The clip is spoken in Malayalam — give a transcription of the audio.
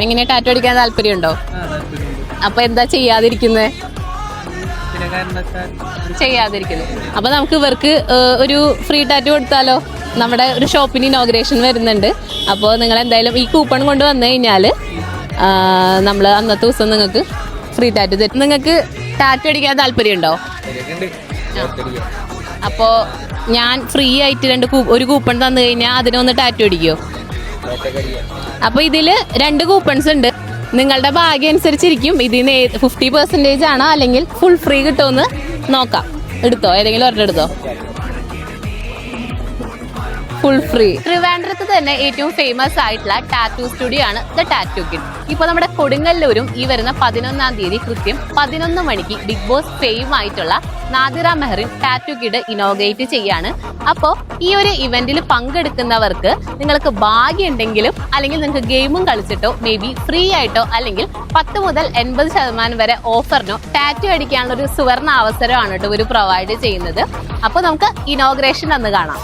ഇങ്ങനെ ടാറ്റു അടിക്കാൻ താല്പര്യമുണ്ടോ? അപ്പൊ എന്താ ചെയ്യാതിരിക്കുന്നത്? അപ്പൊ നമുക്ക് ഇവർക്ക് ഒരു ഫ്രീ ടാറ്റു കൊടുത്താലോ? നമ്മുടെ ഒരു ഷോപ്പിന് ഇനോഗ്രേഷൻ വരുന്നുണ്ട്. അപ്പോൾ നിങ്ങൾ എന്തായാലും ഈ കൂപ്പൺ കൊണ്ട് വന്നു കഴിഞ്ഞാൽ നമ്മൾ അന്നത്തെ ദിവസം നിങ്ങൾക്ക് ഫ്രീ ടാറ്റു തരും. നിങ്ങൾക്ക് ടാറ്റു അടിക്കാൻ താല്പര്യമുണ്ടോ? അപ്പോൾ ഞാൻ ഫ്രീ ആയിട്ട് ഒരു കൂപ്പൺ തന്നു കഴിഞ്ഞാൽ അതിനൊന്ന് ടാറ്റു അടിക്കുമോ? അപ്പോൾ ഇതിൽ 2 കൂപ്പൺസ് ഉണ്ട്. നിങ്ങളുടെ ഭാഗ്യം അനുസരിച്ചിരിക്കും ഇതിന് 50% ആണോ അല്ലെങ്കിൽ ഫുൾ ഫ്രീ കിട്ടുമെന്ന് നോക്കാം. എടുത്തോ, ഏതെങ്കിലും ഒരെണ്ണം എടുത്തോ. Full free. ട്രിവാൻഡ്രത്ത് തന്നെ ഏറ്റവും ഫേമസ് ആയിട്ടുള്ള ടാറ്റു സ്റ്റുഡിയോ ആണ് ദ ടാറ്റു കിഡ്. ഇപ്പൊ നമ്മുടെ കൊടുങ്ങല്ലൂരും ഈ വരുന്ന 11-ാം തീയതി കൃത്യം 11 മണിക്ക് ബിഗ് ബോസ് ഫെയിം ആയിട്ടുള്ള Nadira Mehreen tattoo kid inaugurate ചെയ്യാണ്. അപ്പോൾ ഈ ഒരു ഇവന്റിൽ പങ്കെടുക്കുന്നവർക്ക് നിങ്ങൾക്ക് ഭാഗ്യം ഉണ്ടെങ്കിലും അല്ലെങ്കിൽ നിങ്ങൾക്ക് ഗെയിമും കളിച്ചിട്ടോ മേ ബി ഫ്രീ ആയിട്ടോ അല്ലെങ്കിൽ 10 മുതൽ 80% വരെ ഓഫറിനോ ടാറ്റു അടിക്കാനുള്ള ഒരു സുവർണ അവസരമാണ് കേട്ടോ ഇവർ പ്രൊവൈഡ് ചെയ്യുന്നത്. അപ്പോൾ നമുക്ക് ഇനോഗ്രേഷൻ അന്ന് കാണാം.